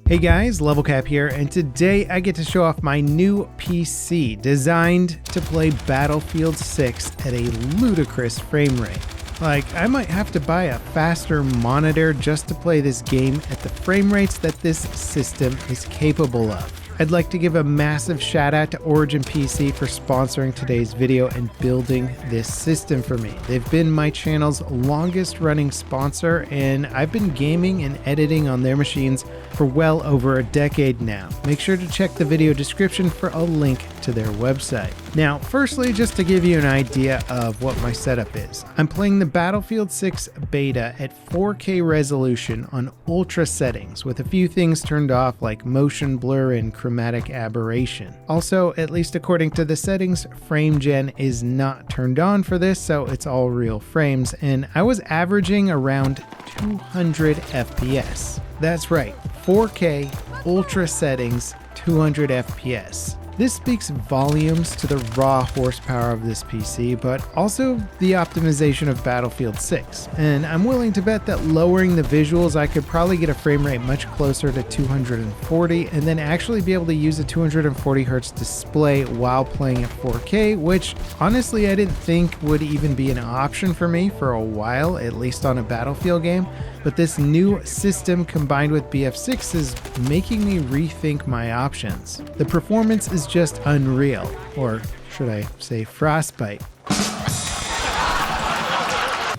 Hey guys, Level Cap here, and today I get to show off my new PC designed to play Battlefield 6 at a ludicrous frame rate. Like, I might have to buy a faster monitor just to play this game at the frame rates that this system is capable of. I'd like to give a massive shout out to Origin PC for sponsoring today's video and building this system for me. They've been my channel's longest running sponsor, and I've been gaming and editing on their machines for well over a decade now. Make sure to check the video description for a link to their website. Now, firstly, just to give you an idea of what my setup is, I'm playing the Battlefield 6 beta at 4K resolution on ultra settings with a few things turned off like motion blur and chromatic aberration. Also, at least according to the settings, frame gen is not turned on for this, so it's all real frames, and I was averaging around 200 FPS. That's right, 4K, ultra settings, 200 FPS. This speaks volumes to the raw horsepower of this PC, but also the optimization of Battlefield 6. And I'm willing to bet that lowering the visuals, I could probably get a frame rate much closer to 240 and then actually be able to use a 240 Hz display while playing at 4K, which honestly I didn't think would even be an option for me for a while, at least on a Battlefield game. But this new system combined with BF6 is making me rethink my options. The performance is just unreal, or should I say frostbite.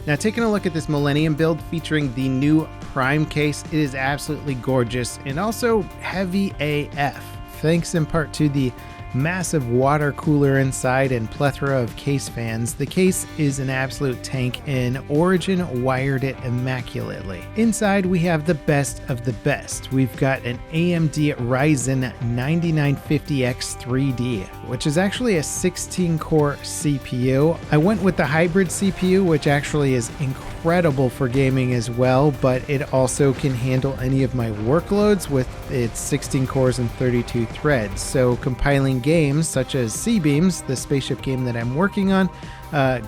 Now, taking a look at this Millennium build featuring the new Prime case, it is absolutely gorgeous and also heavy AF, thanks in part to the massive water cooler inside and plethora of case fans. The case is an absolute tank, and Origin wired it immaculately. Inside we have the best of the best. We've got an AMD Ryzen 9950X 3D, which is actually a 16-core CPU. I went with the hybrid CPU, which actually is incredible for gaming as well, but it also can handle any of my workloads with its 16 cores and 32 threads. So compiling games such as C-Beams, the spaceship game that I'm working on,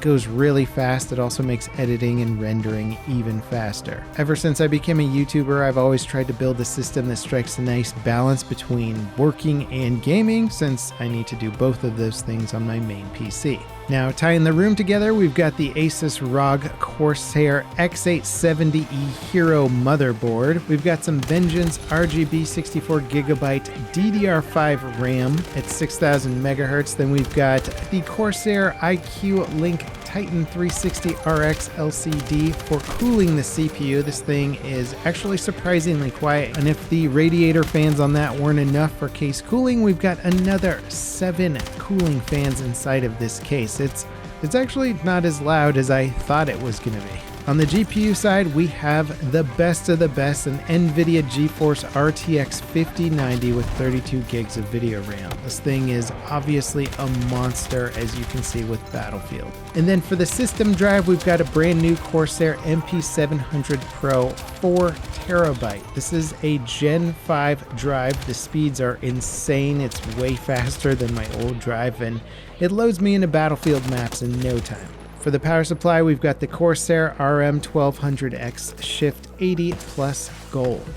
goes really fast. It also makes editing and rendering even faster. Ever since I became a YouTuber, I've always tried to build a system that strikes a nice balance between working and gaming, since I need to do both of those things on my main PC. Now, tying the room together, we've got the Asus ROG Corsair X870E Hero motherboard. We've got some Vengeance RGB 64GB DDR5 RAM at 6000 MHz. Then we've got the Corsair iQ Link Titan 360 RX LCD for cooling the CPU. This thing is actually surprisingly quiet, and if the radiator fans on that weren't enough for case cooling, we've got another 7 cooling fans inside of this case. It's actually not as loud as I thought it was going to be. On the GPU side, we have the best of the best, an NVIDIA GeForce RTX 5090 with 32 gigs of video RAM. This thing is obviously a monster, as you can see with Battlefield. And then for the system drive, we've got a brand new Corsair MP700 Pro 4 terabyte. This is a Gen 5 drive. The speeds are insane. It's way faster than my old drive, and it loads me into Battlefield maps in no time. For the power supply, we've got the Corsair RM1200X Shift 80 Plus Gold.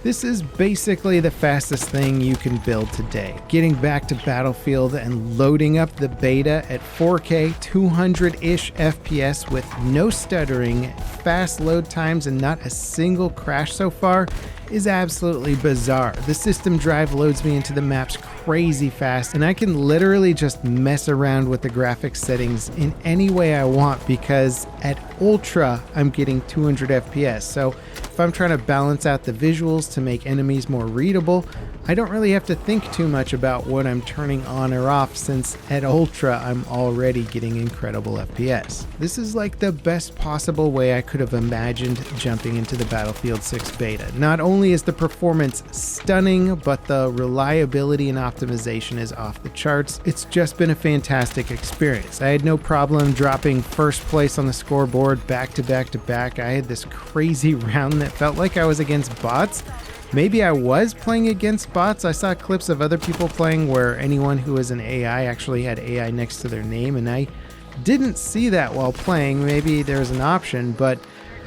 This is basically the fastest thing you can build today. Getting back to Battlefield and loading up the beta at 4K, 200-ish FPS with no stuttering, fast load times, and not a single crash so far is absolutely bizarre. The system drive loads me into the maps crazy fast, and I can literally just mess around with the graphics settings in any way I want, because at Ultra I'm getting 200 FPS. So if I'm trying to balance out the visuals to make enemies more readable, I don't really have to think too much about what I'm turning on or off, since at Ultra I'm already getting incredible FPS. This is like the best possible way I could have imagined jumping into the Battlefield 6 beta. Not only is the performance stunning, but the reliability and optimization is off the charts. It's just been a fantastic experience. I had no problem dropping first place on the scoreboard back to back to back. I had this crazy round that felt like I was against bots. Maybe I was playing against bots. I saw clips of other people playing where anyone who was an AI actually had AI next to their name, and I didn't see that while playing. Maybe there's an option, but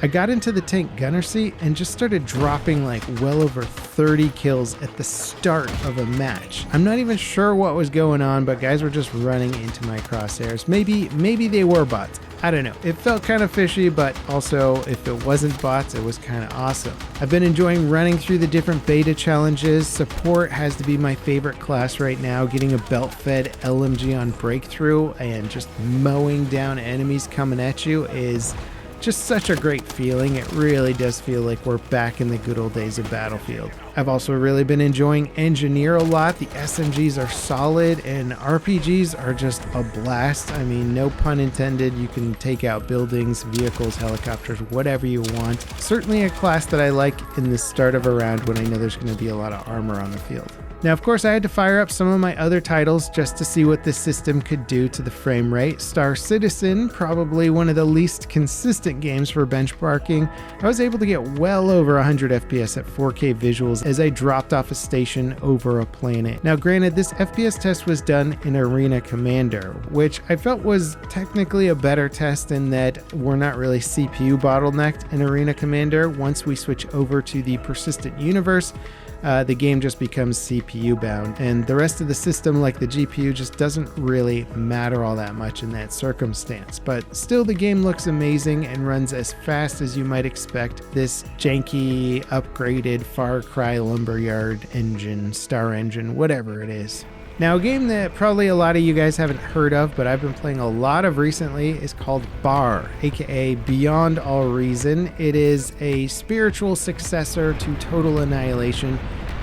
I got into the tank gunner seat and just started dropping like well over 30 kills at the start of a match. I'm not even sure what was going on, but guys were just running into my crosshairs. Maybe they were bots. I don't know. It felt kind of fishy, but also if it wasn't bots, it was kind of awesome. I've been enjoying running through the different beta challenges. Support has to be my favorite class right now. Getting a belt-fed LMG on breakthrough and just mowing down enemies coming at you is just such a great feeling. It really does feel like we're back in the good old days of Battlefield. I've also really been enjoying Engineer a lot. The SMGs are solid and RPGs are just a blast. I mean, no pun intended. You can take out buildings, vehicles, helicopters, whatever you want. Certainly a class that I like in the start of a round when I know there's going to be a lot of armor on the field. Now, of course, I had to fire up some of my other titles just to see what this system could do to the frame rate. Star Citizen, probably one of the least consistent games for benchmarking. I was able to get well over 100 FPS at 4K visuals as I dropped off a station over a planet. Now, granted, this FPS test was done in Arena Commander, which I felt was technically a better test in that we're not really CPU bottlenecked in Arena Commander. Once we switch over to the persistent universe, the game just becomes CPU bound, and the rest of the system, like the GPU, just doesn't really matter all that much in that circumstance. But still, the game looks amazing and runs as fast as you might expect this janky, upgraded Far Cry Lumberyard engine, Star Engine, whatever it is. Now, a game that probably a lot of you guys haven't heard of, but I've been playing a lot of recently, is called Bar, aka Beyond All Reason. It is a spiritual successor to Total Annihilation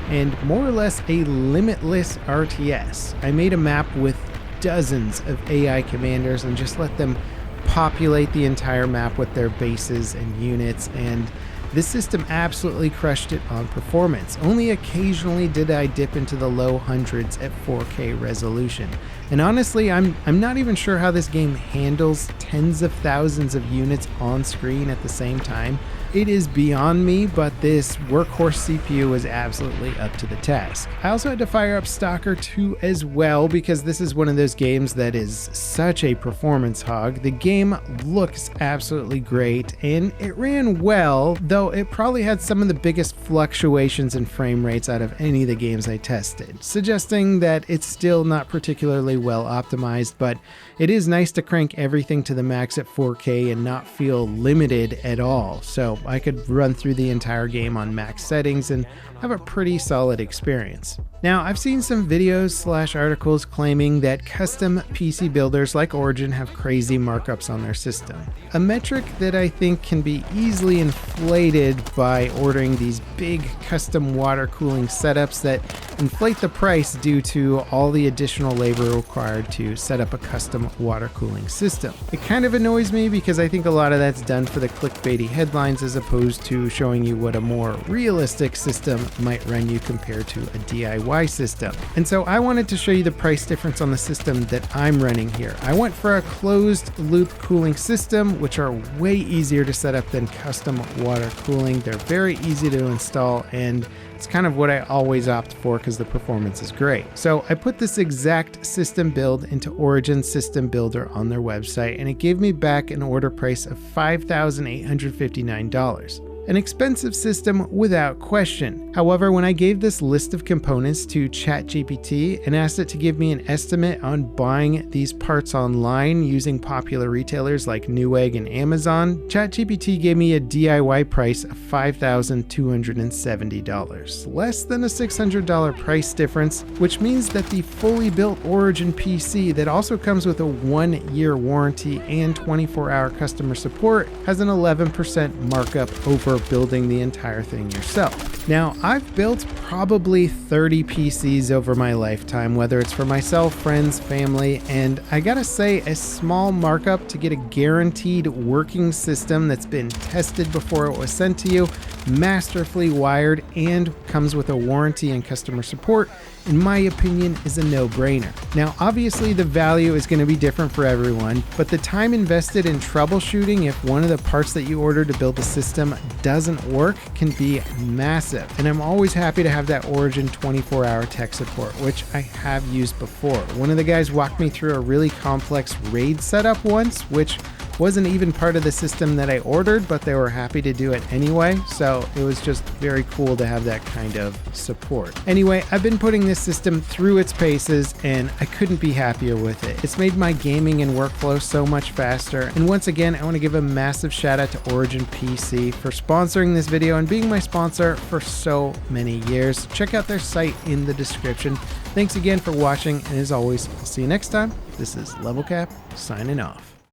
and more or less a limitless RTS. I made a map with dozens of AI commanders and just let them populate the entire map with their bases and units, and this system absolutely crushed it on performance. Only occasionally did I dip into the low hundreds at 4K resolution. And honestly, I'm not even sure how this game handles tens of thousands of units on screen at the same time. It is beyond me, but this workhorse CPU was absolutely up to the task. I also had to fire up Stalker 2 as well, because this is one of those games that is such a performance hog. The game looks absolutely great, and it ran well, though it probably had some of the biggest fluctuations in frame rates out of any of the games I tested, suggesting that it's still not particularly well optimized, but it is nice to crank everything to the max at 4K and not feel limited at all. So I could run through the entire game on max settings and have a pretty solid experience. Now, I've seen some videos / articles claiming that custom PC builders like Origin have crazy markups on their system. A metric that I think can be easily inflated by ordering these big custom water cooling setups that inflate the price due to all the additional labor required to set up a custom water cooling system. It kind of annoys me because I think a lot of that's done for the clickbaity headlines as opposed to showing you what a more realistic system might run you compared to a DIY system. And so I wanted to show you the price difference on the system that I'm running here. I went for a closed loop cooling system, which are way easier to set up than custom water cooling. They're very easy to install, and it's kind of what I always opt for because the performance is great. So I put this exact system build into Origin System Builder on their website, and it gave me back an order price of $5,859. An expensive system without question. However, when I gave this list of components to ChatGPT and asked it to give me an estimate on buying these parts online using popular retailers like Newegg and Amazon, ChatGPT gave me a DIY price of $5,270, less than a $600 price difference, which means that the fully built Origin PC that also comes with a 1-year warranty and 24-hour customer support has an 11% markup over building the entire thing yourself. Now, I've built probably 30 PCs over my lifetime, whether it's for myself, friends, family, and I gotta say, a small markup to get a guaranteed working system that's been tested before it was sent to you, masterfully wired, and comes with a warranty and customer support, in my opinion, is a no-brainer. Now, obviously the value is going to be different for everyone, but the time invested in troubleshooting if one of the parts that you order to build the system doesn't work can be massive. And I'm always happy to have that Origin 24-hour tech support, which I have used before. One of the guys walked me through a really complex RAID setup once, which Wasn't even part of the system that I ordered, but they were happy to do it anyway, so it was just very cool to have that kind of support. Anyway, I've been putting this system through its paces, and I couldn't be happier with it. It's made my gaming and workflow so much faster, and once again, I want to give a massive shout out to Origin PC for sponsoring this video and being my sponsor for so many years. Check out their site in the description. Thanks again for watching, and as always, I'll see you next time. This is Level Cap, signing off.